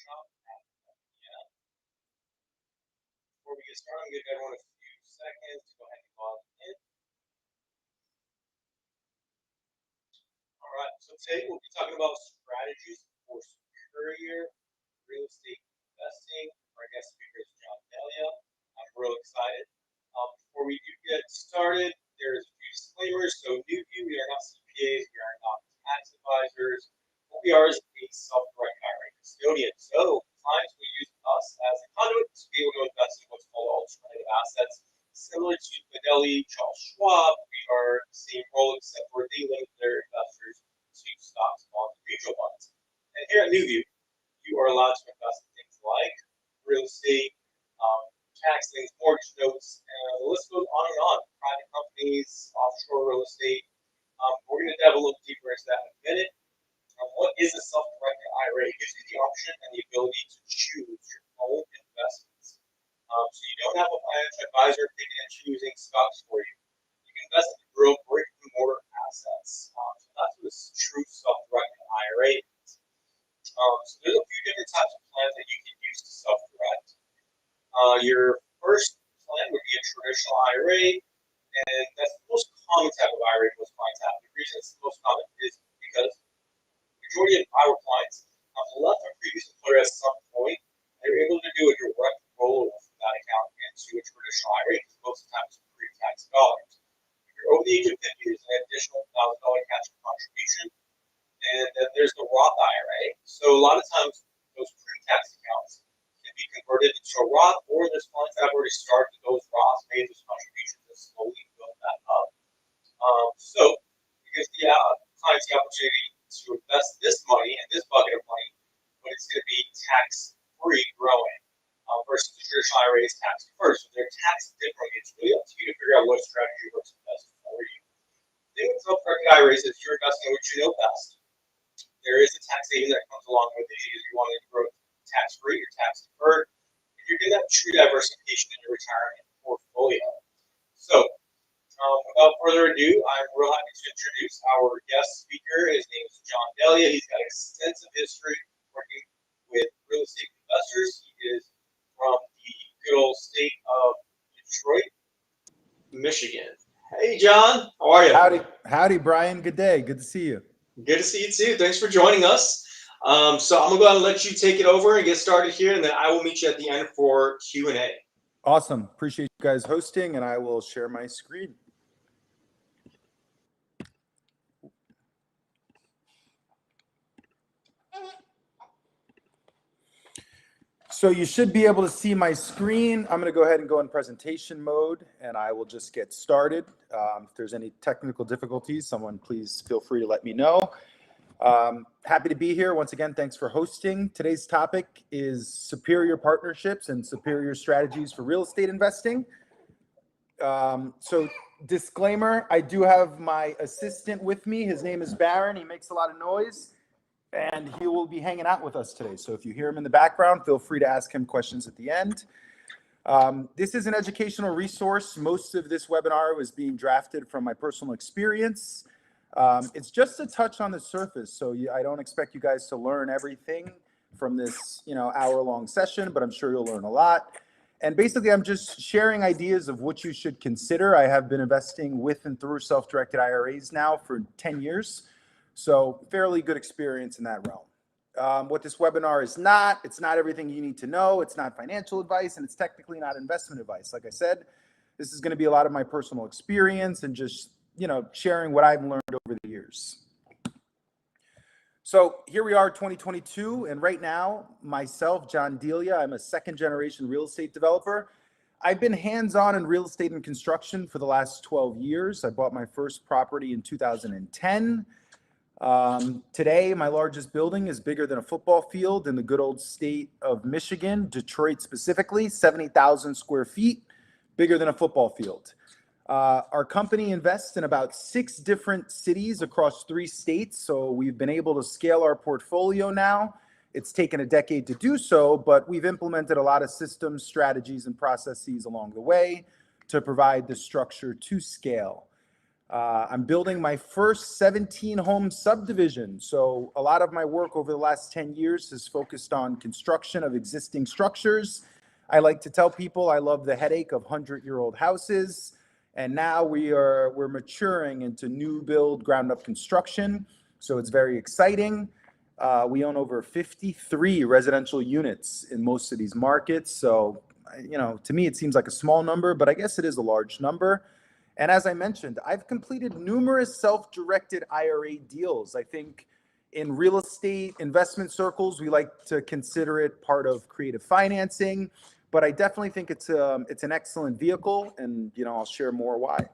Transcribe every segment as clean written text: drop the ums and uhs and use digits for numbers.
shop at Delia. Before we get started, I'm going to give everyone a few seconds to go ahead and log in. All right, so today we'll be talking about strategies for superior real estate investing. Our guest speaker is John Delia. I'm real excited. Before we do get started, there's a few disclaimers. So, NuView, we are not CPAs, we are not tax advisors. What we are is a self-directed IRA custodian. So, clients will use us as a conduit to be able to invest in what's called alternative assets. Similar to Delia, Charles Schwab, we are the same role except for they limit their investors to stocks, bonds, and mutual funds. And here at NuView, you are allowed to invest in things like real estate, tax liens, mortgage notes, and the list goes on and on. Private companies, offshore real estate. We're going to dive a little deeper into that in a minute. What is a self-directed IRA? It gives you the option and the ability to choose your own investments. So you don't have a financial advisor picking and choosing stocks for you. You can invest in real brick and mortar assets. So that's what a true self-directed IRA is. So there's a few different types of plans that you can use to self-direct. Your first plan would be a traditional IRA, and that's the most common type of IRA most clients have. The reason it's the most common is because the majority of our clients have left their previous employer at some point. They're able to do a direct rollover from that account into a traditional IRA because most of the time it's pre-tax dollars. If you're over the age of 50, there's an additional $1,000 cash contribution. And then there's the Roth IRA. So a lot of times those pre-tax accounts can be converted into a Roth, or there's clients that have already started those Roths, made those contributions, and slowly build that up. So it gives the clients the opportunity to invest this money in this bucket of money, but it's going to be tax-free growing versus the traditional IRA is tax-deferred. So they're taxed differently. It's really up to you to figure out what strategy works best for you. The thing with self-directed IRAs is you're investing in what you know best. There is a tax saving that comes along with it because you want to grow tax-free or tax-deferred. And you're getting that true diversification in your retirement portfolio. So, without further ado, I'm real happy to introduce our guest speaker. His name is John Delia. He's got extensive history working with real estate investors. He is from the good old state of Detroit, Michigan. Hey, John. How are you? Howdy, Brian. Good day. Good to see you. Good to see you too. Thanks for joining us. So I'm gonna go ahead and let you take it over and get started here, and then I will meet you at the end for Q&A. Awesome. Appreciate you guys hosting, and I will share my screen. So you should be able to see my screen. I'm going to go ahead and go in presentation mode, and I will just get started. If there's any technical difficulties, someone please feel free to let me know. Happy to be here. Once again, thanks for hosting. Today's topic is superior partnerships and superior strategies for real estate investing. So disclaimer, I do have my assistant with me. His name is Baron. He makes a lot of noise, and he will be hanging out with us today. So if you hear him in the background, feel free to ask him questions at the end. This is an educational resource. Most of this webinar was being drafted from my personal experience. It's just a touch on the surface, so I don't expect you guys to learn everything from this, hour-long session, but I'm sure you'll learn a lot. And basically, I'm just sharing ideas of what you should consider. I have been investing with and through self-directed IRAs now for 10 years, so fairly good experience in that realm. What this webinar is not, it's not everything you need to know. It's not financial advice, and it's technically not investment advice. Like I said, this is going to be a lot of my personal experience and just sharing what I've learned over the years. So here we are, 2022, and right now, myself, John Delia, I'm a second-generation real estate developer. I've been hands-on in real estate and construction for the last 12 years. I bought my first property in 2010. Today, my largest building is bigger than a football field in the good old state of Michigan, Detroit specifically, 70,000 square feet, bigger than a football field. Our company invests in about 6 different cities across 3 states, so we've been able to scale our portfolio now. It's taken a decade to do so, but we've implemented a lot of systems, strategies, and processes along the way to provide the structure to scale. I'm building my first 17 home subdivision. So a lot of my work over the last 10 years has focused on construction of existing structures. I like to tell people I love the headache of 100-year-old houses. And now we're maturing into new build ground up construction. So it's very exciting. We own over 53 residential units in most of these markets. So, to me, it seems like a small number, but I guess it is a large number. And as I mentioned, I've completed numerous self-directed IRA deals. I think in real estate investment circles, we like to consider it part of creative financing, but I definitely think it's an excellent vehicle, and I'll share more why.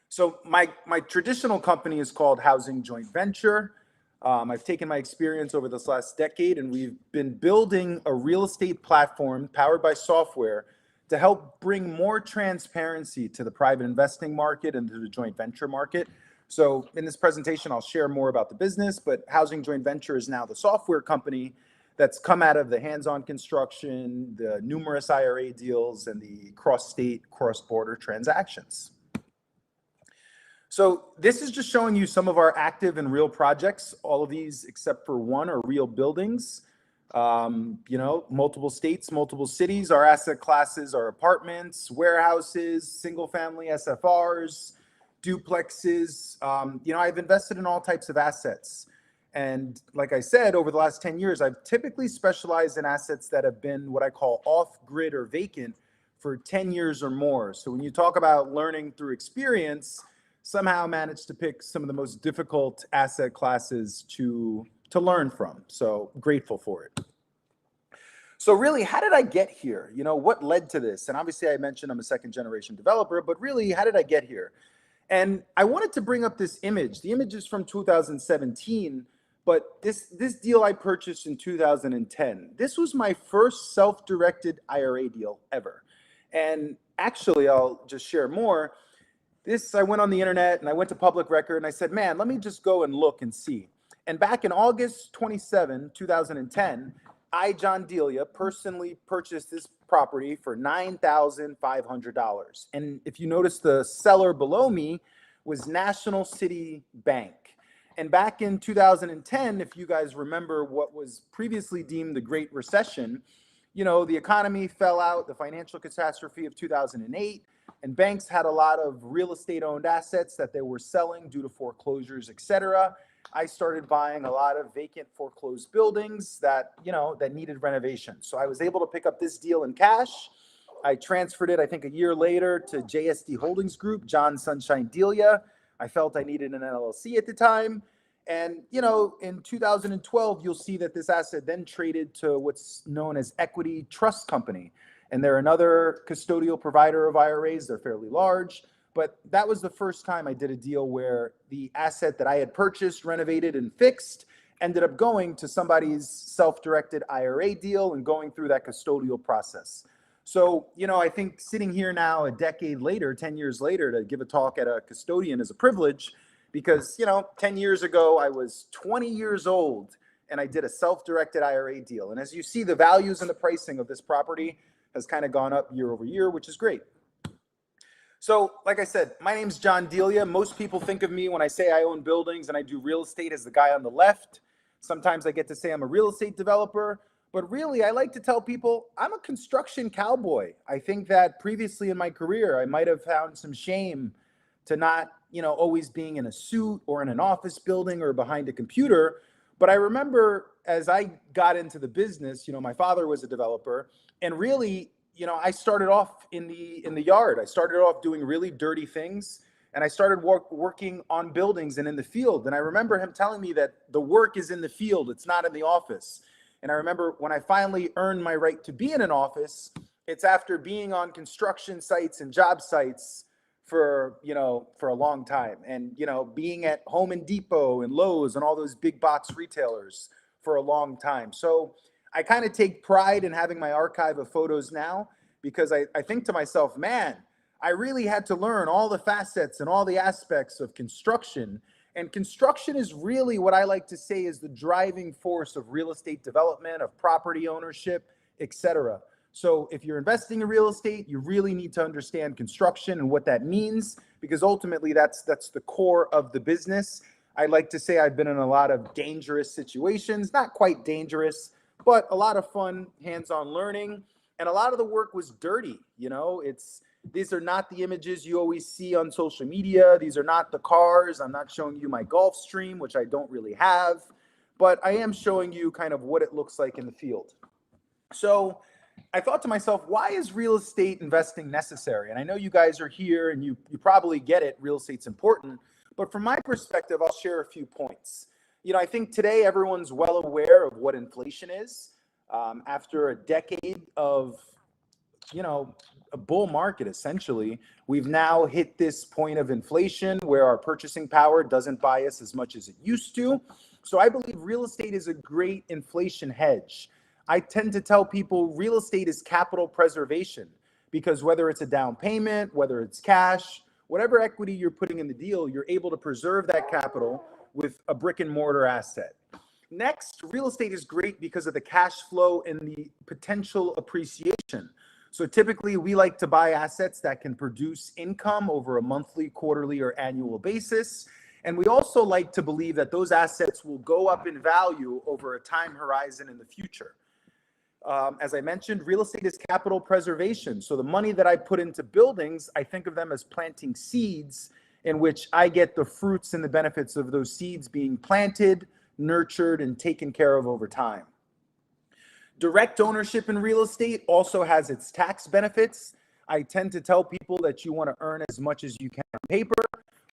So my traditional company is called Housing Joint Venture. I've taken my experience over this last decade, and we've been building a real estate platform powered by software to help bring more transparency to the private investing market and to the joint venture market. So in this presentation, I'll share more about the business, but Housing Joint Venture is now the software company that's come out of the hands-on construction, the numerous IRA deals, and the cross-state, cross-border transactions. So this is just showing you some of our active and real projects. All of these, except for one, are real buildings. Multiple states, multiple cities. Our asset classes are apartments, warehouses, single family SFRs, duplexes. I've invested in all types of assets. And like I said, over the last 10 years, I've typically specialized in assets that have been what I call off-grid or vacant for 10 years or more. So when you talk about learning through experience, somehow managed to pick some of the most difficult asset classes to learn from. So grateful for it. So really, how did I get here? What led to this? And obviously I mentioned I'm a second generation developer, but really, how did I get here? And I wanted to bring up this image. The image is from 2017, but this deal I purchased in 2010. This was my first self-directed IRA deal ever. And actually, I'll just share more. I went on the internet and I went to Public Record and I said, man, let me just go and look and see. And back in August 27, 2010, I, John Delia, personally purchased this property for $9,500. And if you notice, the seller below me was National City Bank. And back in 2010, if you guys remember what was previously deemed the Great Recession, the economy fell out, the financial catastrophe of 2008, and banks had a lot of real estate owned assets that they were selling due to foreclosures, et cetera. I started buying a lot of vacant foreclosed buildings that needed renovation. So I was able to pick up this deal in cash. I transferred it, I think, a year later to JSD Holdings Group, John Sunshine Delia. I felt I needed an LLC at the time. And, in 2012, you'll see that this asset then traded to what's known as Equity Trust Company. And they're another custodial provider of IRAs. They're fairly large. But that was the first time I did a deal where the asset that I had purchased, renovated, and fixed ended up going to somebody's self-directed IRA deal and going through that custodial process. So, I think sitting here now a decade later, 10 years later, to give a talk at a custodian is a privilege because, 10 years ago, I was 20 years old and I did a self-directed IRA deal. And as you see, the values and the pricing of this property has kind of gone up year over year, which is great. So, like I said, my name's John Delia. Most people think of me when I say I own buildings and I do real estate as the guy on the left. Sometimes I get to say I'm a real estate developer, but really I like to tell people I'm a construction cowboy. I think that previously in my career, I might have found some shame to not, always being in a suit or in an office building or behind a computer. But I remember as I got into the business, my father was a developer, and really, I started off in the yard. I started off doing really dirty things, and I started working on buildings and in the field. And I remember him telling me that the work is in the field, it's not in the office. And I remember when I finally earned my right to be in an office, it's after being on construction sites and job sites for a long time, and being at Home and Depot and Lowe's and all those big box retailers for a long time. So I kind of take pride in having my archive of photos now, because I think to myself, man, I really had to learn all the facets and all the aspects of construction. And construction is really what I like to say is the driving force of real estate development, of property ownership, etc. So if you're investing in real estate, you really need to understand construction and what that means, because ultimately that's the core of the business. I like to say I've been in a lot of dangerous situations, not quite dangerous, but a lot of fun hands-on learning. And a lot of the work was dirty. These are not the images you always see on social media. These are not the cars. I'm not showing you my Gulf Stream, which I don't really have, but I am showing you kind of what it looks like in the field. So I thought to myself, why is real estate investing necessary? And I know you guys are here and you probably get it. Real estate's important. But from my perspective, I'll share a few points. I think today everyone's well aware of what inflation is. After a decade of, a bull market, essentially, we've now hit this point of inflation where our purchasing power doesn't buy us as much as it used to. So I believe real estate is a great inflation hedge. I tend to tell people real estate is capital preservation, because whether it's a down payment, whether it's cash, whatever equity you're putting in the deal, you're able to preserve that capital with a brick and mortar asset. Next, real estate is great because of the cash flow and the potential appreciation. So typically we like to buy assets that can produce income over a monthly, quarterly, or annual basis. And we also like to believe that those assets will go up in value over a time horizon in the future. As I mentioned, real estate is capital preservation. So the money that I put into buildings, I think of them as planting seeds in which I get the fruits and the benefits of those seeds being planted, nurtured, and taken care of over time. Direct ownership in real estate also has its tax benefits. I tend to tell people that you want to earn as much as you can on paper.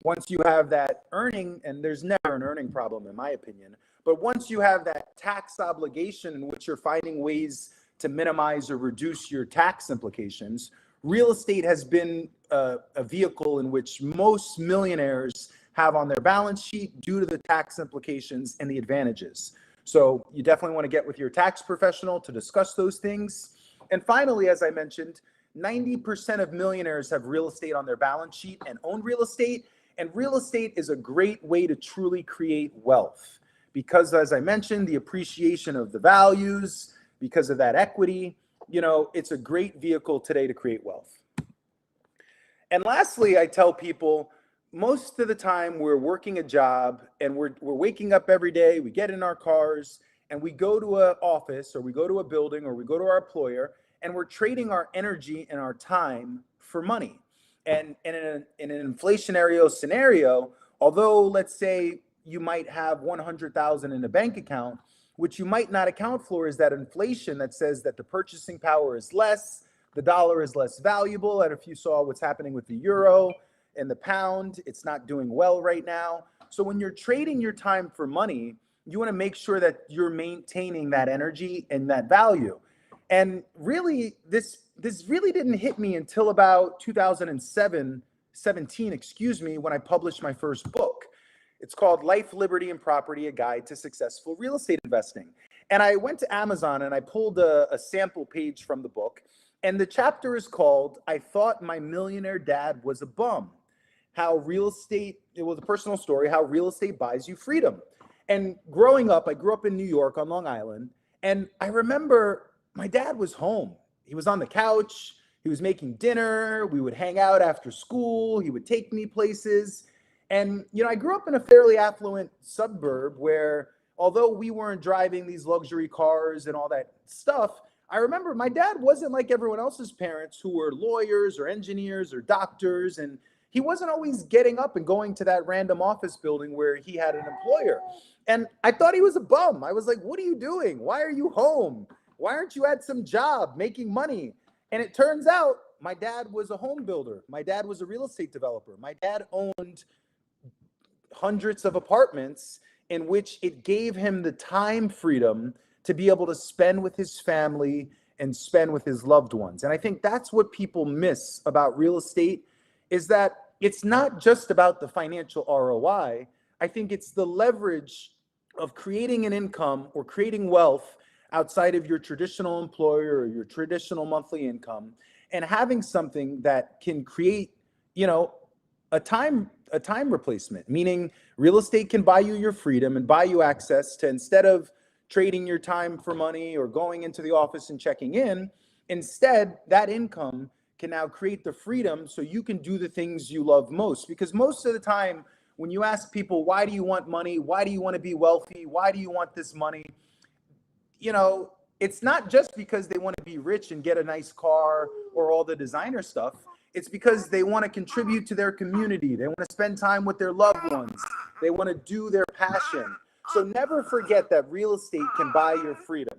Once you have that earning, and there's never an earning problem in my opinion, but once you have that tax obligation in which you're finding ways to minimize or reduce your tax implications, real estate has been a vehicle in which most millionaires have on their balance sheet due to the tax implications and the advantages. So you definitely want to get with your tax professional to discuss those things. And finally, as I mentioned, 90% of millionaires have real estate on their balance sheet and own real estate. And real estate is a great way to truly create wealth because, as I mentioned, the appreciation of the values, because of that equity, it's a great vehicle today to create wealth. And lastly, I tell people, most of the time we're working a job and we're waking up every day, we get in our cars and we go to an office or we go to a building or we go to our employer and we're trading our energy and our time for money. And in an inflationary scenario, although let's say you might have 100,000 in a bank account, what you might not account for is that inflation that says that the purchasing power is less, the dollar is less valuable. And if you saw what's happening with the euro and the pound, it's not doing well right now. So when you're trading your time for money, you want to make sure that you're maintaining that energy and that value. And really, this really didn't hit me until about 2017, when I published my first book. It's called Life, Liberty, and Property, A Guide to Successful Real Estate Investing. And I went to Amazon and I pulled a sample page from the book. And the chapter is called, I Thought My Millionaire Dad Was a Bum. How real estate, it was a personal story, how real estate buys you freedom. And growing up, I grew up in New York on Long Island. And I remember my dad was home. He was on the couch. He was making dinner. We would hang out after school. He would take me places. And, I grew up in a fairly affluent suburb where, although we weren't driving these luxury cars and all that stuff, I remember my dad wasn't like everyone else's parents who were lawyers or engineers or doctors. And he wasn't always getting up and going to that random office building where he had an employer. And I thought he was a bum. I was like, what are you doing? Why are you home? Why aren't you at some job making money? And it turns out my dad was a home builder. My dad was a real estate developer. My dad owned hundreds of apartments in which it gave him the time freedom to be able to spend with his family and spend with his loved ones. And I think that's what people miss about real estate, is that it's not just about the financial ROI. I think it's the leverage of creating an income or creating wealth outside of your traditional employer or your traditional monthly income, and having something that can create, a time replacement, meaning real estate can buy you your freedom and buy you access to, instead of trading your time for money or going into the office and checking in, Instead, that income can now create the freedom so you can do the things you love most. Because most of the time, when you ask people, why do you want money? Why do you want to be wealthy? Why do you want this money? You know, it's not just because they want to be rich and get a nice car or all the designer stuff. It's because they want to contribute to their community. They want to spend time with their loved ones. They want to do their passion. So never forget that real estate can buy your freedom.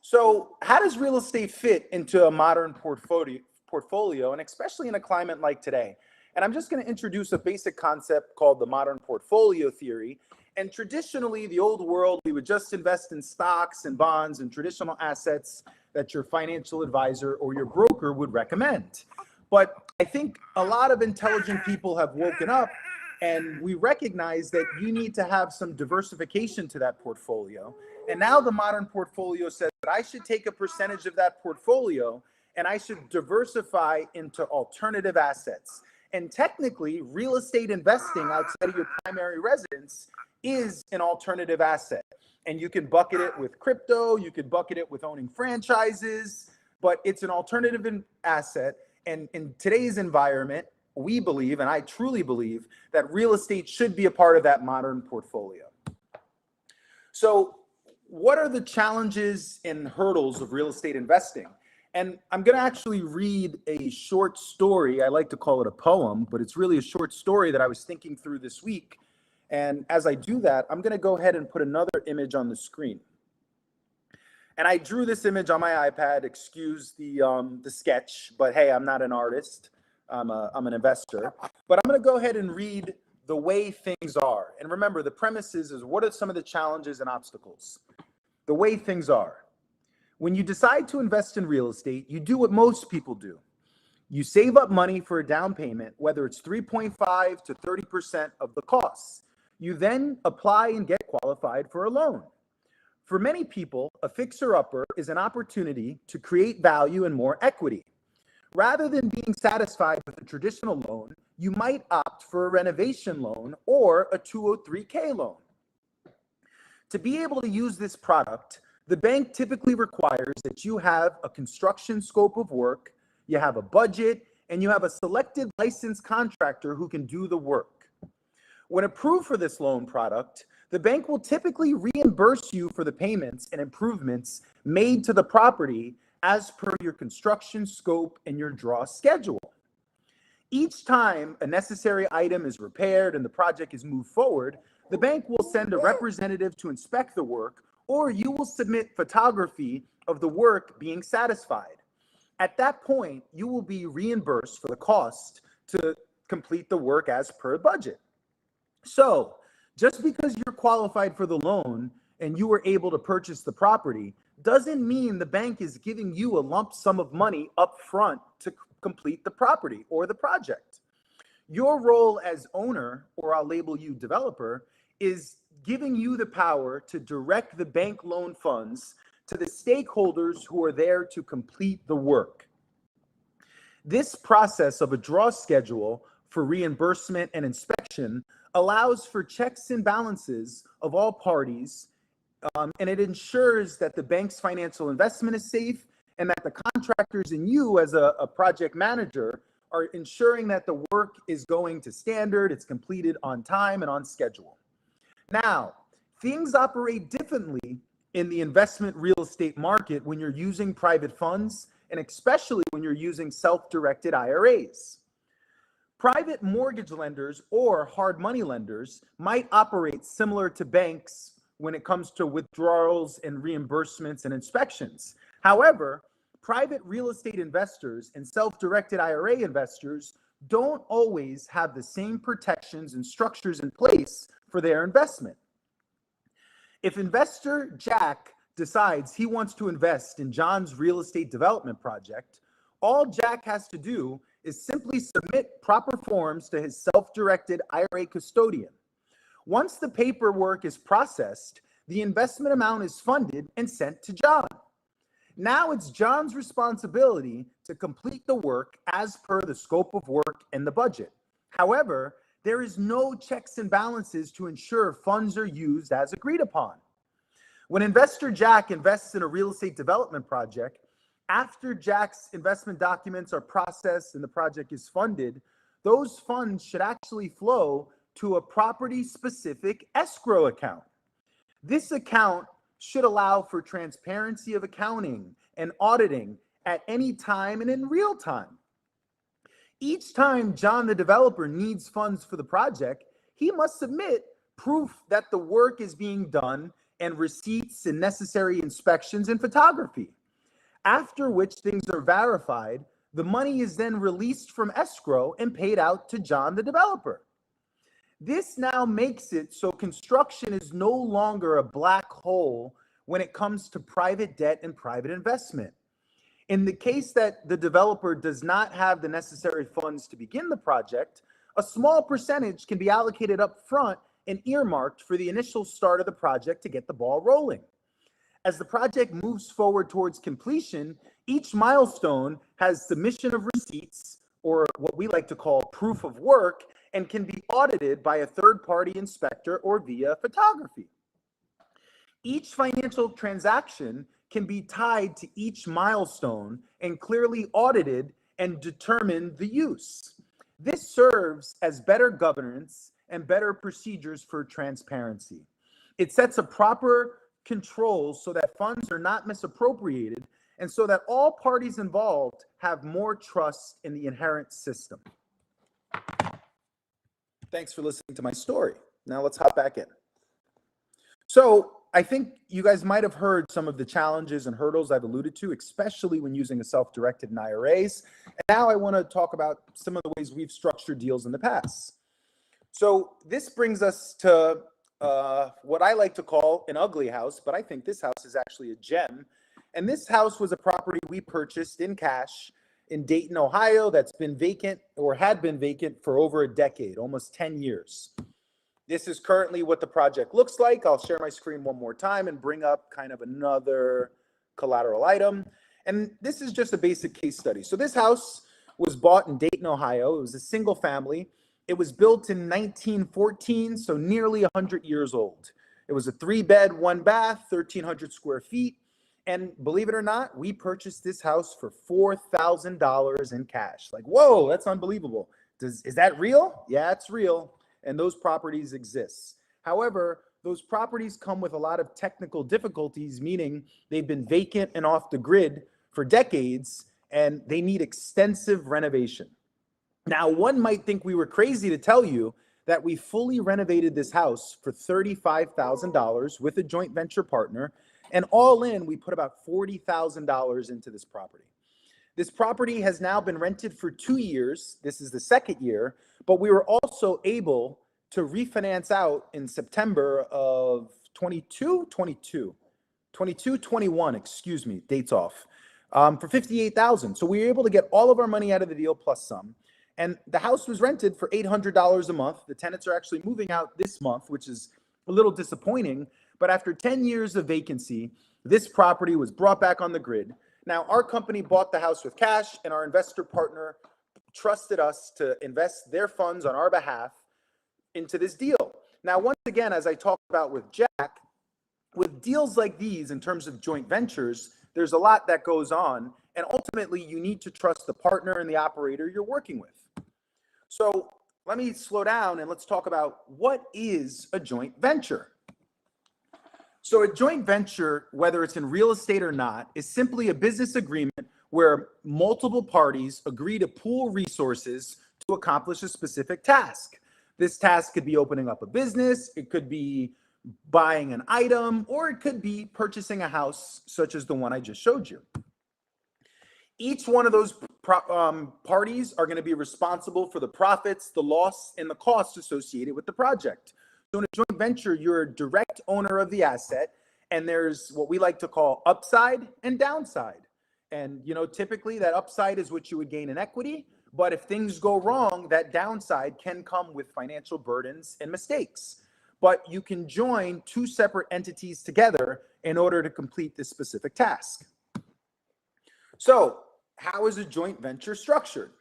So how does real estate fit into a modern portfolio, and especially in a climate like today? And I'm just going to introduce a basic concept called the modern portfolio theory. And traditionally, the old world, we would just invest in stocks and bonds and traditional assets that your financial advisor or your broker would recommend. But I think a lot of intelligent people have woken up, and we recognize that you need to have some diversification to that portfolio. And now the modern portfolio says that I should take a percentage of that portfolio and I should diversify into alternative assets. And technically, real estate investing outside of your primary residence is an alternative asset. And you can bucket it with crypto, you could bucket it with owning franchises, but it's an alternative asset. And in today's environment, we believe, and I truly believe, that real estate should be a part of that modern portfolio. So what are the challenges and hurdles of real estate investing? And I'm going to actually read a short story. I like to call it a poem, but it's really a short story that I was thinking through this week. And as I do that, I'm going to go ahead and put another image on the screen. And I drew this image on my iPad. Excuse the sketch, but hey, I'm not an artist. I'm an investor. But I'm going to go ahead and read the way things are. And remember, the premise is what are some of the challenges and obstacles? The way things are. When you decide to invest in real estate, you do what most people do. You save up money for a down payment, whether it's 3.5 to 30% of the costs. You then apply and get qualified for a loan. For many people, a fixer-upper is an opportunity to create value and more equity. Rather than being satisfied with a traditional loan, you might opt for a renovation loan or a 203K loan. To be able to use this product, the bank typically requires that you have a construction scope of work, you have a budget, and you have a selected licensed contractor who can do the work. When approved for this loan product, the bank will typically reimburse you for the payments and improvements made to the property as per your construction scope and your draw schedule. Each time a necessary item is repaired and the project is moved forward, the bank will send a representative to inspect the work, or you will submit photography of the work being satisfied. At that point, you will be reimbursed for the cost to complete the work as per budget. So, just because you're qualified for the loan and you were able to purchase the property doesn't mean the bank is giving you a lump sum of money up front to complete the property or the project. Your role as owner, or I'll label you developer, is giving you the power to direct the bank loan funds to the stakeholders who are there to complete the work. This process of a draw schedule for reimbursement and inspection allows for checks and balances of all parties, and it ensures that the bank's financial investment is safe and that the contractors and you as a project manager are ensuring that the work is going to standard, it's completed on time and on schedule. Now, things operate differently in the investment real estate market when you're using private funds, and especially when you're using self-directed IRAs. Private mortgage lenders or hard money lenders might operate similar to banks when it comes to withdrawals and reimbursements and inspections. However, private real estate investors and self-directed IRA investors don't always have the same protections and structures in place for their investment. If investor Jack decides he wants to invest in John's real estate development project, all Jack has to do is simply submit proper forms to his self-directed IRA custodian. Once the paperwork is processed, the investment amount is funded and sent to John. Now it's John's responsibility to complete the work as per the scope of work and the budget. However, there is no checks and balances to ensure funds are used as agreed upon. When investor Jack invests in a real estate development project, After Jack's investment documents are processed and the project is funded, those funds should actually flow to a property-specific escrow account. This account should allow for transparency of accounting and auditing at any time and in real time. Each time John, the developer, needs funds for the project, he must submit proof that the work is being done and receipts and necessary inspections and photography. After which things are verified, the money is then released from escrow and paid out to John, the developer. This now makes it so construction is no longer a black hole when it comes to private debt and private investment. In the case that the developer does not have the necessary funds to begin the project, a small percentage can be allocated up front and earmarked for the initial start of the project to get the ball rolling. As the project moves forward towards completion, each milestone has submission of receipts, or what we like to call proof of work, and can be audited by a third-party inspector or via photography. Each financial transaction can be tied to each milestone and clearly audited and determine the use. This serves as better governance and better procedures for transparency. It sets a proper controls so that funds are not misappropriated and so that all parties involved have more trust in the inherent system. Thanks for listening to my story. Now let's hop back in. So I think you guys might have heard some of the challenges and hurdles I've alluded to, especially when using a self-directed in IRAs. And now I want to talk about some of the ways we've structured deals in the past. So this brings us to what I like to call an ugly house, but I think this house is actually a gem. And this house was a property we purchased in cash in Dayton, Ohio, that's been vacant or had been vacant for over a decade, almost 10 years. This is currently what the project looks like. I'll share my screen one more time and bring up kind of another collateral item. And this is just a basic case study. So this house was bought in Dayton, Ohio. It was a single family. It was built in 1914, so nearly 100 years old. It was a 3-bed, 1-bath, 1,300 square feet. And believe it or not, we purchased this house for $4,000 in cash. Like, whoa, that's unbelievable. Is that real? Yeah, it's real. And those properties exist. However, those properties come with a lot of technical difficulties, meaning they've been vacant and off the grid for decades, and they need extensive renovation. Now, one might think we were crazy to tell you that we fully renovated this house for $35,000 with a joint venture partner, and all in, we put about $40,000 into this property. This property has now been rented for 2 years. This is the second year, but we were also able to refinance out in September of 21, excuse me, dates off, for $58,000. So we were able to get all of our money out of the deal plus some. And the house was rented for $800 a month. The tenants are actually moving out this month, which is a little disappointing. But after 10 years of vacancy, this property was brought back on the grid. Now, our company bought the house with cash, and our investor partner trusted us to invest their funds on our behalf into this deal. Now, once again, as I talked about with Jack, with deals like these in terms of joint ventures, there's a lot that goes on. And ultimately, you need to trust the partner and the operator you're working with. So let me slow down and let's talk about what is a joint venture. So a joint venture, whether it's in real estate or not, is simply a business agreement where multiple parties agree to pool resources to accomplish a specific task. This task could be opening up a business, it could be buying an item, or it could be purchasing a house such as the one I just showed you. Each one of those parties are going to be responsible for the profits, the loss, and the costs associated with the project. So in a joint venture, you're a direct owner of the asset, and there's what we like to call upside and downside. And, typically that upside is what you would gain in equity, but if things go wrong, that downside can come with financial burdens and mistakes. But you can join two separate entities together in order to complete this specific task. So, how is a joint venture structured?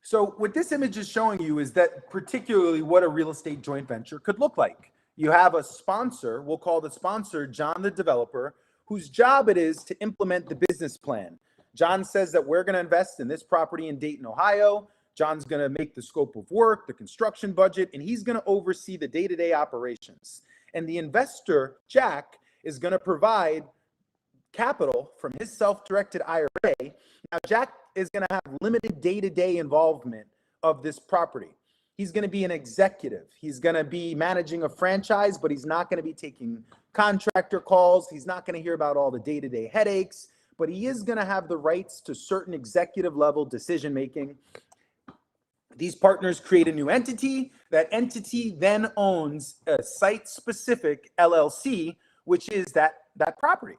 So what this image is showing you is that particularly what a real estate joint venture could look like. You have a sponsor, we'll call the sponsor John the developer, whose job it is to implement the business plan. John says that we're going to invest in this property in Dayton, Ohio. John's going to make the scope of work, the construction budget, and he's going to oversee the day-to-day operations. And the investor, Jack, is going to provide capital from his self-directed IRA. Now, Jack is going to have limited day-to-day involvement of this property. He's going to be an executive. He's going to be managing a franchise, but he's not going to be taking contractor calls. He's not going to hear about all the day-to-day headaches, but he is going to have the rights to certain executive level decision-making. These partners create a new entity. That entity then owns a site-specific LLC, which is that property.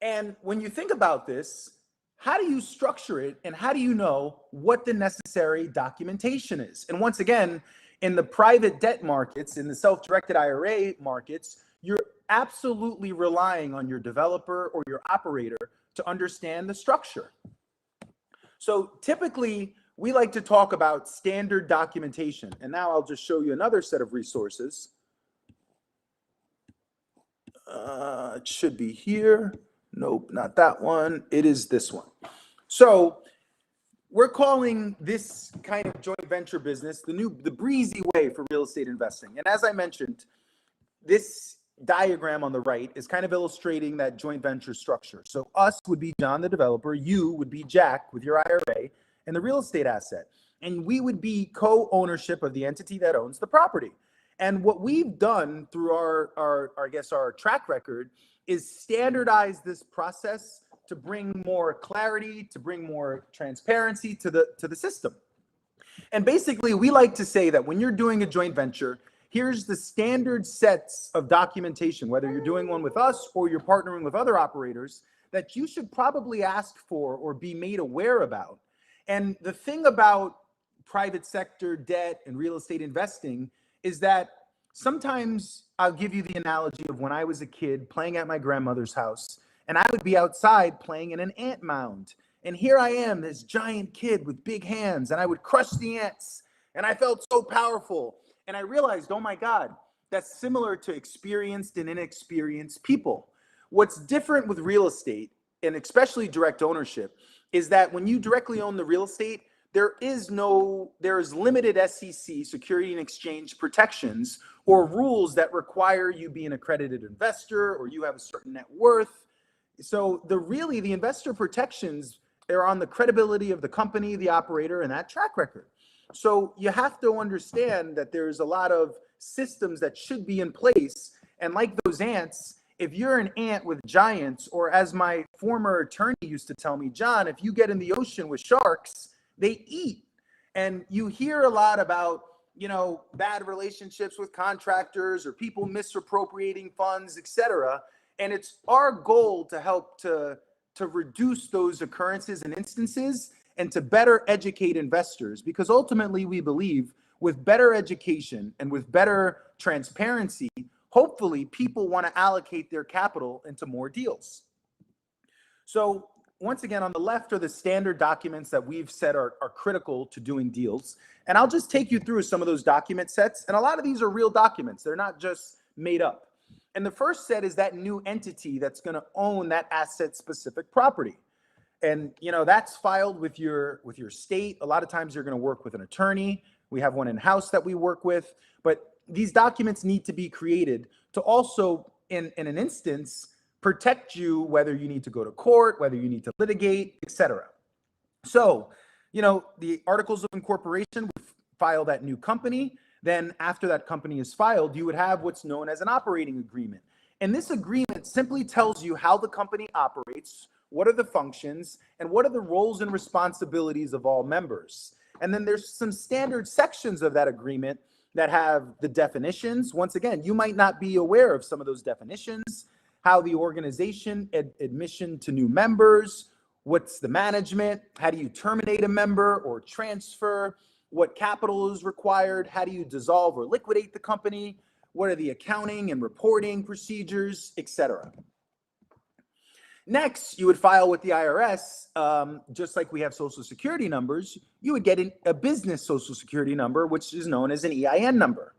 And when you think about this, how do you structure it and how do you know what the necessary documentation is? And once again, in the private debt markets, in the self-directed IRA markets, you're absolutely relying on your developer or your operator to understand the structure. So typically, we like to talk about standard documentation. And now I'll just show you another set of resources. It should be here. Nope, not that one. It is this one. So we're calling this kind of joint venture business the Breezy Way for real estate investing. And as I mentioned, this diagram on the right is kind of illustrating that joint venture structure. So us would be John, the developer. You would be Jack with your IRA and the real estate asset. And we would be co-ownership of the entity that owns the property. And what we've done through our track record is standardize this process to bring more clarity, to bring more transparency to the system. And basically, we like to say that when you're doing a joint venture, here's the standard sets of documentation, whether you're doing one with us or you're partnering with other operators, that you should probably ask for or be made aware about. And the thing about private sector debt and real estate investing is that sometimes I'll give you the analogy of when I was a kid playing at my grandmother's house, and I would be outside playing in an ant mound. And here I am, this giant kid with big hands, and I would crush the ants, and I felt so powerful. And I realized, oh my God, that's similar to experienced and inexperienced people. What's different with real estate, and especially direct ownership, is that when you directly own the real estate, there is limited SEC, Security and Exchange protections, or rules that require you be an accredited investor or you have a certain net worth. So the investor protections are on the credibility of the company, the operator, and that track record. So you have to understand that there's a lot of systems that should be in place. And like those ants, if you're an ant with giants, or as my former attorney used to tell me, John, if you get in the ocean with sharks, they eat. And you hear a lot about, bad relationships with contractors or people misappropriating funds, etc. And it's our goal to help to reduce those occurrences and instances and to better educate investors, because ultimately we believe with better education and with better transparency, hopefully people want to allocate their capital into more deals. So once again, on the left are the standard documents that we've said are critical to doing deals. And I'll just take you through some of those document sets. And a lot of these are real documents. They're not just made up. And the first set is that new entity that's going to own that asset-specific property. And, that's filed with your state. A lot of times you're going to work with an attorney. We have one in-house that we work with. But these documents need to be created to also, in an instance, protect you, whether you need to go to court, whether you need to litigate, etc. So, the articles of incorporation would file that new company. Then after that company is filed, you would have what's known as an operating agreement. And this agreement simply tells you how the company operates, what are the functions, and what are the roles and responsibilities of all members. And then there's some standard sections of that agreement that have the definitions. Once again, you might not be aware of some of those definitions, how the organization, admission to new members, what's the management, how do you terminate a member or transfer, what capital is required, how do you dissolve or liquidate the company, what are the accounting and reporting procedures, etc. Next, you would file with the IRS, just like we have social security numbers, you would get a business social security number, which is known as an EIN number.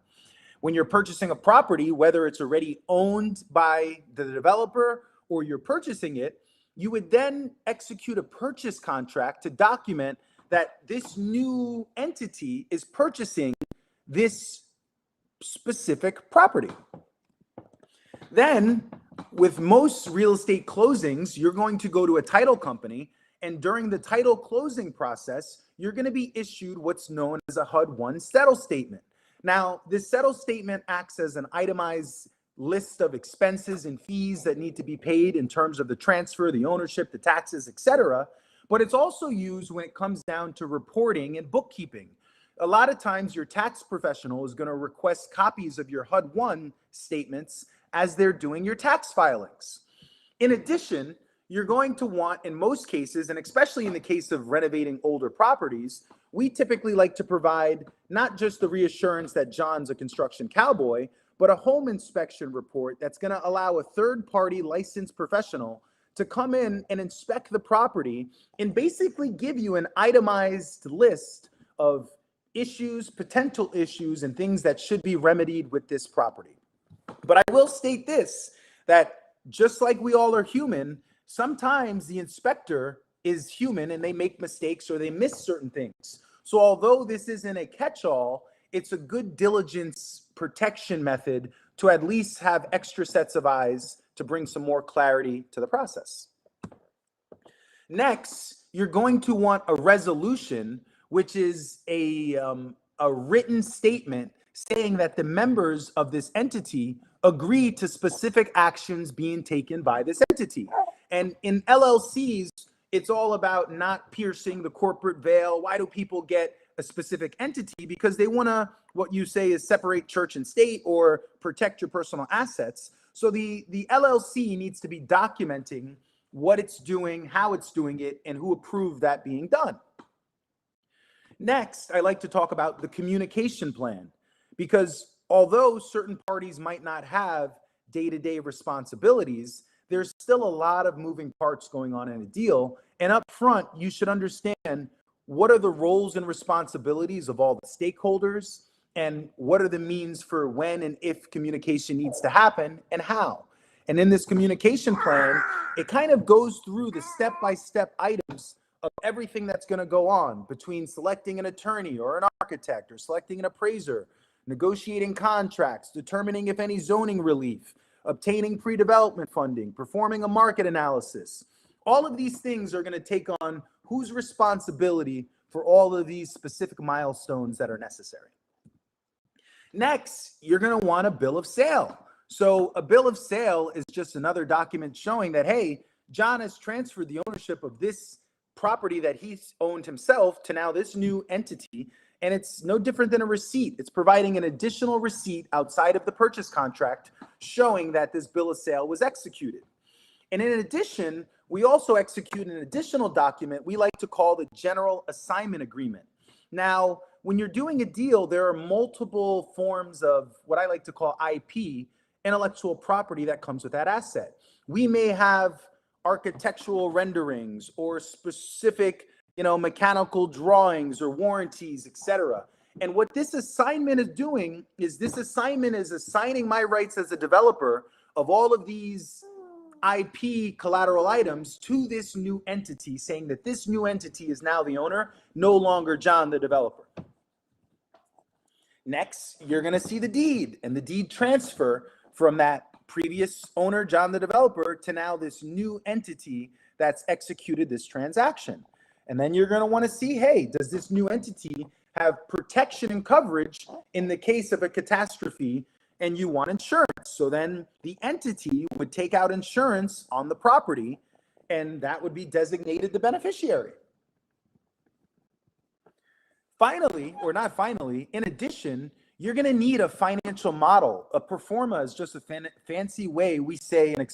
when you're purchasing a property, whether it's already owned by the developer or you're purchasing it, you would then execute a purchase contract to document that this new entity is purchasing this specific property. Then, with most real estate closings, you're going to go to a title company, and during the title closing process, you're going to be issued what's known as a HUD-1 settle statement. Now, this settle statement acts as an itemized list of expenses and fees that need to be paid in terms of the transfer, the ownership, the taxes, etc. But it's also used when it comes down to reporting and bookkeeping. A lot of times your tax professional is going to request copies of your HUD-1 statements as they're doing your tax filings. In addition, you're going to want, in most cases, and especially in the case of renovating older properties, we typically like to provide not just the reassurance that John's a construction cowboy, but a home inspection report that's going to allow a third-party licensed professional to come in and inspect the property and basically give you an itemized list of issues, potential issues, and things that should be remedied with this property. But I will state this, that just like we all are human, sometimes the inspector is human and they make mistakes or they miss certain things. So although this isn't a catch-all, it's a good diligence protection method to at least have extra sets of eyes to bring some more clarity to the process. Next, you're going to want a resolution, which is a written statement saying that the members of this entity agree to specific actions being taken by this entity. And in LLCs, it's all about not piercing the corporate veil. Why do people get a specific entity? Because they want to, what you say is separate church and state or protect your personal assets. So the LLC needs to be documenting what it's doing, how it's doing it, and who approved that being done. Next, I like to talk about the communication plan, because although certain parties might not have day-to-day responsibilities, there's still a lot of moving parts going on in a deal. And up front, you should understand what are the roles and responsibilities of all the stakeholders, and what are the means for when and if communication needs to happen and how. And in this communication plan, it kind of goes through the step-by-step items of everything that's going to go on between selecting an attorney or an architect or selecting an appraiser, negotiating contracts, determining if any zoning relief, obtaining pre-development funding, performing a market analysis. All of these things are going to take on whose responsibility for all of these specific milestones that are necessary. Next, you're going to want a bill of sale. So a bill of sale is just another document showing that, hey, John has transferred the ownership of this property that he's owned himself to now this new entity. And it's no different than a receipt. It's providing an additional receipt outside of the purchase contract showing that this bill of sale was executed. And in addition, we also execute an additional document we like to call the general assignment agreement. Now, when you're doing a deal, there are multiple forms of what I like to call IP, intellectual property, that comes with that asset. We may have architectural renderings or specific, mechanical drawings or warranties, etc. And what this assignment is doing is assigning my rights as a developer of all of these IP collateral items to this new entity, saying that this new entity is now the owner, no longer John the developer. Next, you're going to see the deed and the deed transfer from that previous owner, John the developer, to now this new entity that's executed this transaction. And then you're going to want to see, hey, does this new entity have protection and coverage in the case of a catastrophe, and you want insurance? So then the entity would take out insurance on the property, and that would be designated the beneficiary. Finally, or not finally, in addition, you're going to need a financial model. A pro forma is just a fancy way we say an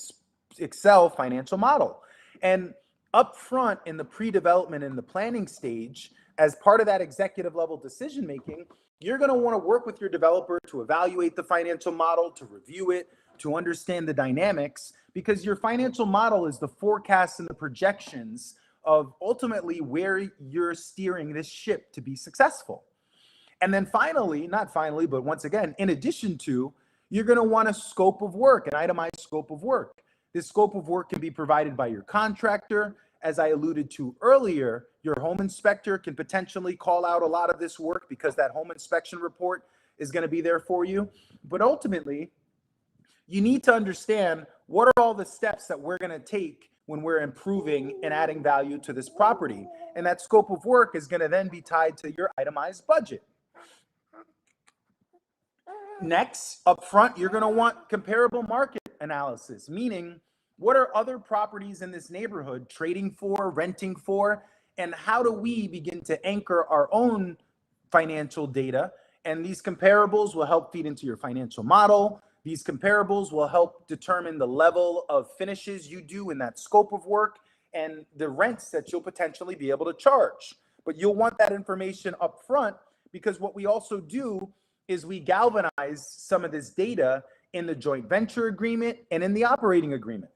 Excel financial model. And up front in the pre-development and the planning stage, as part of that executive level decision making, you're going to want to work with your developer to evaluate the financial model, to review it, to understand the dynamics, because your financial model is the forecast and the projections of ultimately where you're steering this ship to be successful. And then finally, not finally, but once again, in addition to, you're going to want a scope of work, an itemized scope of work. This scope of work can be provided by your contractor. As I alluded to earlier, your home inspector can potentially call out a lot of this work because that home inspection report is going to be there for you. But ultimately, you need to understand what are all the steps that we're going to take when we're improving and adding value to this property. And that scope of work is going to then be tied to your itemized budget. Next, up front, you're going to want comparable market analysis, meaning what are other properties in this neighborhood trading for, renting for, and how do we begin to anchor our own financial data? And these comparables will help feed into your financial model. These comparables will help determine the level of finishes you do in that scope of work and the rents that you'll potentially be able to charge. But you'll want that information up front, because what we also do is we galvanize some of this data in the joint venture agreement and in the operating agreement,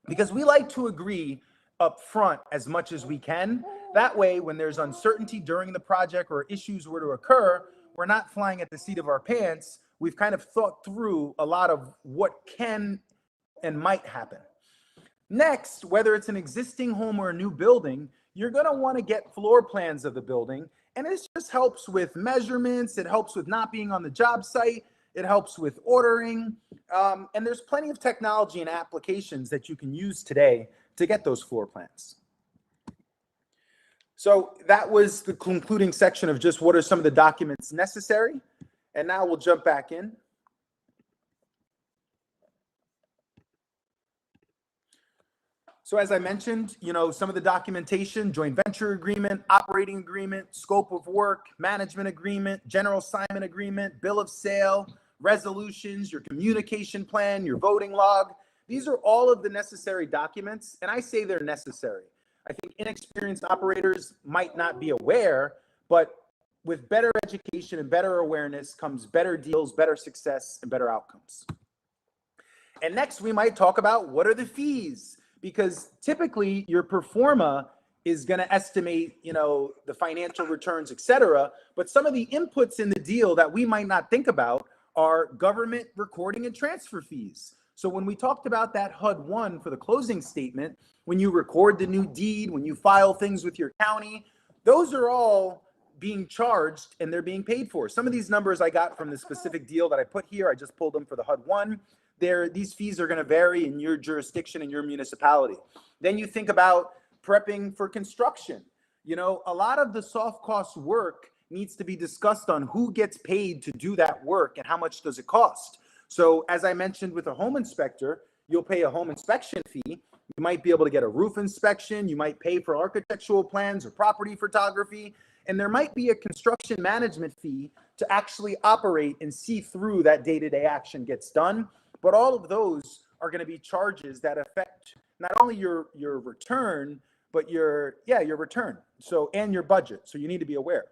because we like to agree up front as much as we can. That way, when there's uncertainty during the project or issues were to occur, we're not flying at the seat of our pants. We've kind of thought through a lot of what can and might happen. Next, whether it's an existing home or a new building, you're going to want to get floor plans of the building. And this just helps with measurements. It helps with not being on the job site. It helps with ordering. And there's plenty of technology and applications that you can use today to get those floor plans. So that was the concluding section of just what are some of the documents necessary. And now we'll jump back in. So as I mentioned, some of the documentation: joint venture agreement, operating agreement, scope of work, management agreement, general assignment agreement, bill of sale, resolutions, your communication plan, your voting log. These are all of the necessary documents, and I say they're necessary. I think inexperienced operators might not be aware, but with better education and better awareness comes better deals, better success, and better outcomes. And next, we might talk about what are the fees, because typically your pro forma is going to estimate, the financial returns, et cetera. But some of the inputs in the deal that we might not think about are government recording and transfer fees. So when we talked about that HUD 1 for the closing statement, when you record the new deed, when you file things with your county, those are all being charged and they're being paid for. Some of these numbers I got from the specific deal that I put here. I just pulled them for the HUD 1. These fees are going to vary in your jurisdiction and your municipality. Then you think about prepping for construction. A lot of the soft cost work needs to be discussed on who gets paid to do that work and how much does it cost. So as I mentioned with a home inspector, you'll pay a home inspection fee. You might be able to get a roof inspection. You might pay for architectural plans or property photography. And there might be a construction management fee to actually operate and see through that day-to-day action gets done. But all of those are going to be charges that affect not only your return, but your return. So, and your budget. So you need to be aware.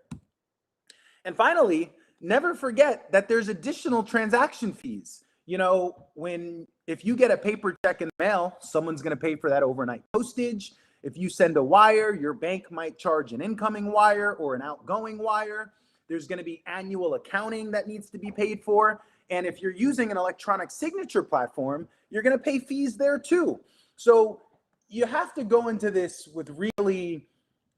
And finally, never forget that there's additional transaction fees. If you get a paper check in the mail, someone's going to pay for that overnight postage. If you send a wire, your bank might charge an incoming wire or an outgoing wire. There's going to be annual accounting that needs to be paid for. And if you're using an electronic signature platform, you're going to pay fees there too. So you have to go into this with really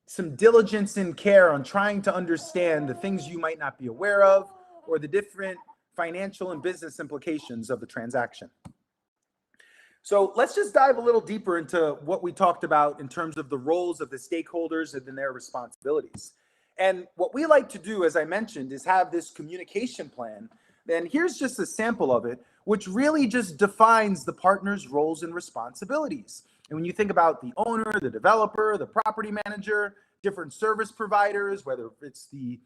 some diligence and care on trying to understand the things you might not be aware of or the different financial and business implications of the transaction. So let's just dive a little deeper into what we talked about in terms of the roles of the stakeholders and their responsibilities. And what we like to do, as I mentioned, is have this communication plan. And here's just a sample of it, which really just defines the partner's roles and responsibilities. And when you think about the owner, the developer, the property manager, different service providers, whether it's the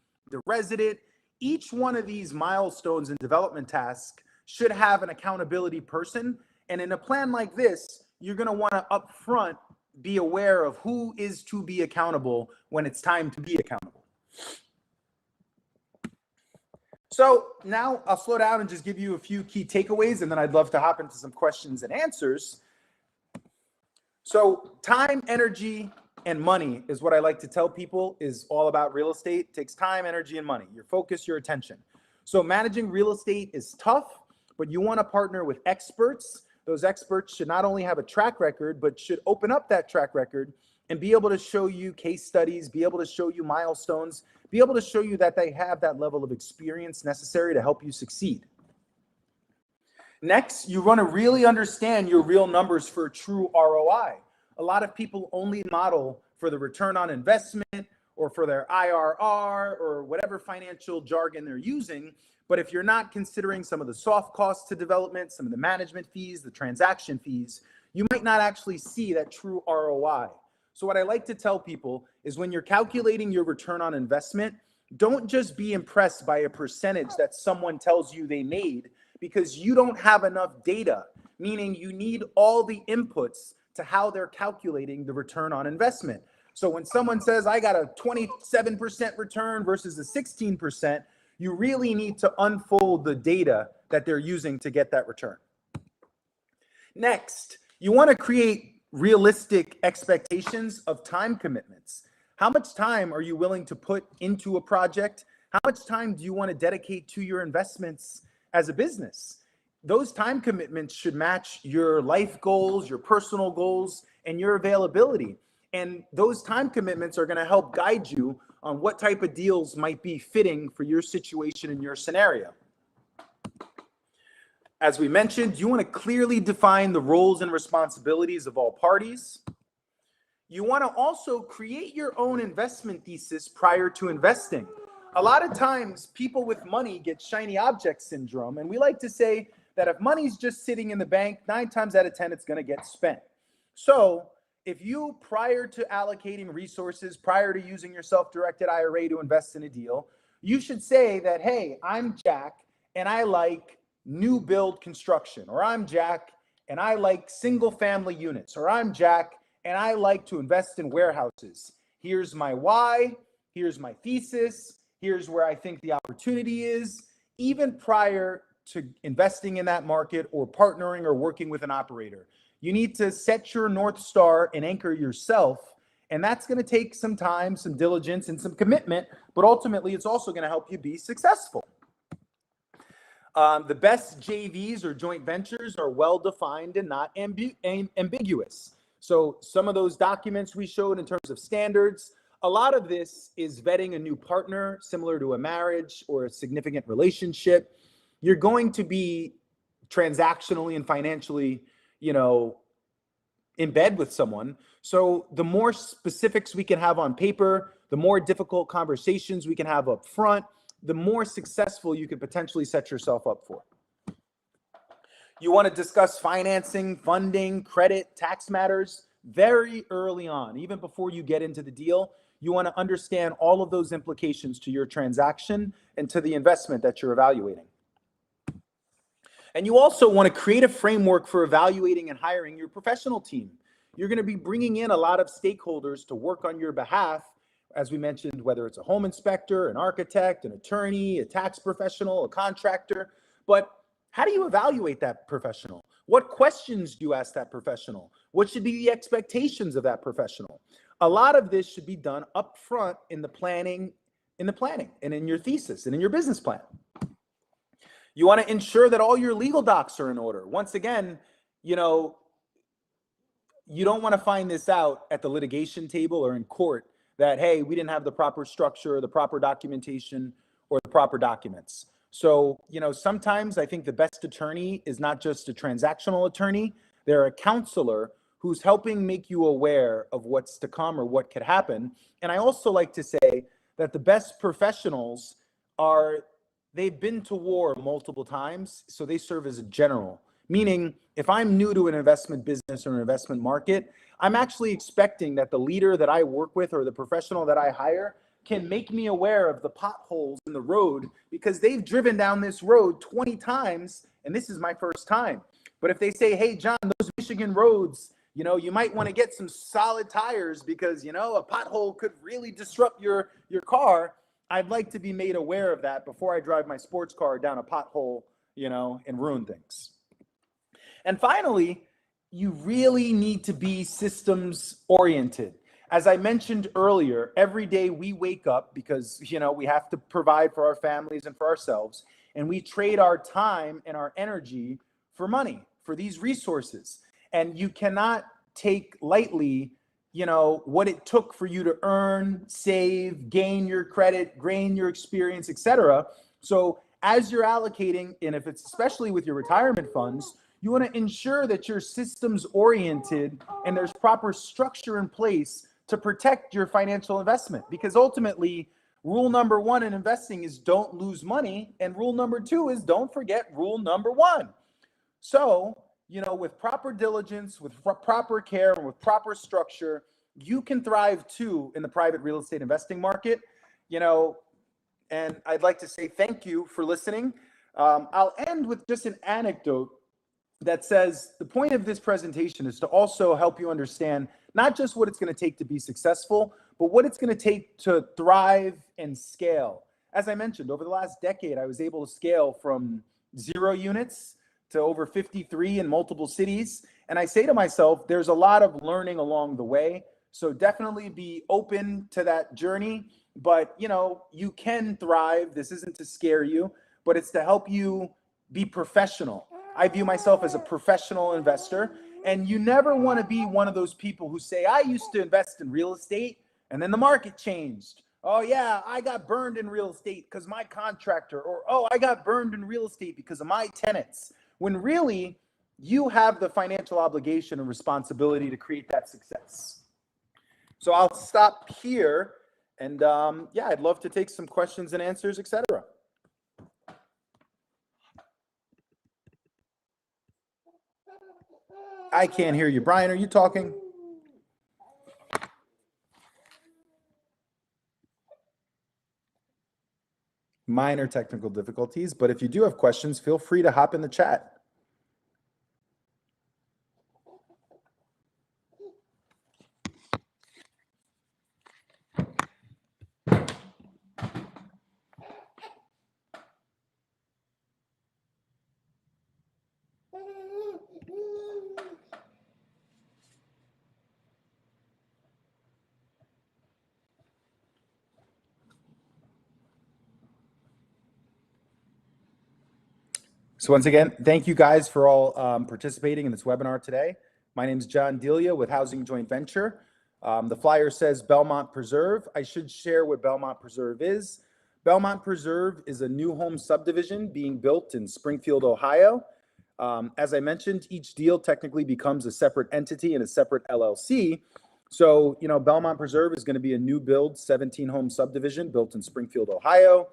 resident, each one of these milestones and development tasks should have an accountability person. And in a plan like this, you're going to want to upfront be aware of who is to be accountable when it's time to be accountable. So now I'll slow down and just give you a few key takeaways, and then I'd love to hop into some questions and answers. So time, energy, and money is what I like to tell people is all about real estate. It takes time, energy, and money, your focus, your attention. So managing real estate is tough, but you want to partner with experts. Those experts should not only have a track record, but should open up that track record and be able to show you case studies, be able to show you milestones, be able to show you that they have that level of experience necessary to help you succeed. Next, you want to really understand your real numbers for true ROI. A lot of people only model for the return on investment or for their IRR or whatever financial jargon they're using. But if you're not considering some of the soft costs to development, some of the management fees, the transaction fees, you might not actually see that true ROI. So what I like to tell people is when you're calculating your return on investment, don't just be impressed by a percentage that someone tells you they made, because you don't have enough data, meaning you need all the inputs to how they're calculating the return on investment. So when someone says, I got a 27% return versus a 16%, you really need to unfold the data that they're using to get that return. Next, you want to create realistic expectations of time commitments. How much time are you willing to put into a project? How much time do you want to dedicate to your investments as a business? Those time commitments should match your life goals, your personal goals, and your availability. And those time commitments are going to help guide you on what type of deals might be fitting for your situation and your scenario. As we mentioned, you want to clearly define the roles and responsibilities of all parties. You want to also create your own investment thesis prior to investing. A lot of times people with money get shiny object syndrome, and we like to say that if money's just sitting in the bank, 9 times out of 10 it's going to get spent. So if you, prior to allocating resources, prior to using your self-directed IRA to invest in a deal, you should say that, hey, I'm Jack and I like new build construction, or I'm Jack and I like single family units, or I'm Jack and I like to invest in warehouses. Here's my why, here's my thesis, here's where I think the opportunity is, even prior to investing in that market or partnering or working with an operator. You need to set your North Star and anchor yourself. And that's going to take some time, some diligence, and some commitment, but ultimately it's also going to help you be successful. The best JVs or joint ventures are well-defined and not ambiguous. So some of those documents we showed in terms of standards, a lot of this is vetting a new partner, similar to a marriage or a significant relationship. You're going to be transactionally and financially, in bed with someone. So the more specifics we can have on paper, the more difficult conversations we can have up front, the more successful you could potentially set yourself up for. You want to discuss financing, funding, credit, tax matters very early on, even before you get into the deal. You want to understand all of those implications to your transaction and to the investment that you're evaluating. And you also want to create a framework for evaluating and hiring your professional team. You're going to be bringing in a lot of stakeholders to work on your behalf, as we mentioned, whether it's a home inspector, an architect, an attorney, a tax professional, a contractor. But how do you evaluate that professional? What questions do you ask that professional? What should be the expectations of that professional? A lot of this should be done up front in the planning and in your thesis and in your business plan. You want to ensure that all your legal docs are in order. Once again, you don't want to find this out at the litigation table or in court that, hey, we didn't have the proper structure, the proper documentation, or the proper documents. So, sometimes I think the best attorney is not just a transactional attorney. They're a counselor who's helping make you aware of what's to come or what could happen. And I also like to say that the best professionals they've been to war multiple times, so they serve as a general. Meaning, if I'm new to an investment business or an investment market, I'm actually expecting that the leader that I work with or the professional that I hire can make me aware of the potholes in the road because they've driven down this road 20 times and this is my first time. But if they say, hey, John, those Michigan roads, you might want to get some solid tires because, a pothole could really disrupt your car. I'd like to be made aware of that before I drive my sports car down a pothole, and ruin things. And finally, you really need to be systems oriented. As I mentioned earlier, every day we wake up because, we have to provide for our families and for ourselves, and we trade our time and our energy for money, for these resources. And you cannot take lightly, what it took for you to earn, save, gain your credit, gain your experience, etc. So as you're allocating, and if it's especially with your retirement funds, you want to ensure that you're systems oriented and there's proper structure in place to protect your financial investment. Because ultimately, rule number one in investing is don't lose money. And rule number two is don't forget rule number one. So, with proper diligence, with proper care, and with proper structure, you can thrive too in the private real estate investing market. And I'd like to say thank you for listening. I'll end with just an anecdote that says the point of this presentation is to also help you understand not just what it's going to take to be successful, but what it's going to take to thrive and scale. As I mentioned, over the last decade, I was able to scale from 0 units to over 53 in multiple cities. And I say to myself, there's a lot of learning along the way. So definitely be open to that journey. But, you can thrive. This isn't to scare you, but it's to help you be professional. I view myself as a professional investor. And you never want to be one of those people who say, I used to invest in real estate and then the market changed. Oh, yeah, I got burned in real estate because my contractor, or oh, I got burned in real estate because of my tenants. When really, you have the financial obligation and responsibility to create that success. So I'll stop here. And I'd love to take some questions and answers, etc. I can't hear you. Brian, are you talking? Minor technical difficulties, but if you do have questions, feel free to hop in the chat. So once again, thank you guys for all participating in this webinar today. My name is John Delia with Housing Joint Venture. The flyer says Belmont Preserve. I should share what Belmont Preserve is. Belmont Preserve is a new home subdivision being built in Springfield, Ohio. As I mentioned, each deal technically becomes a separate entity and a separate LLC. So, Belmont Preserve is going to be a new build 17 home subdivision built in Springfield, Ohio.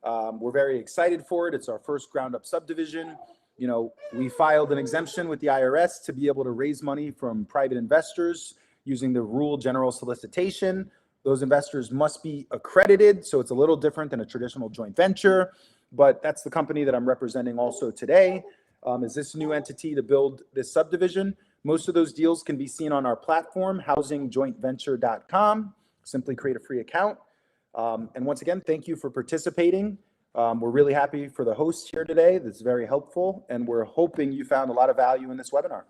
We're very excited for it. It's our first ground up subdivision. We filed an exemption with the IRS to be able to raise money from private investors using the rule general solicitation. Those investors must be accredited. So it's a little different than a traditional joint venture, but that's the company that I'm representing also today. Is this new entity to build this subdivision? Most of those deals can be seen on our platform, housingjointventure.com. Simply create a free account. And once again, thank you for participating. We're really happy for the host here today. That's very helpful. And we're hoping you found a lot of value in this webinar.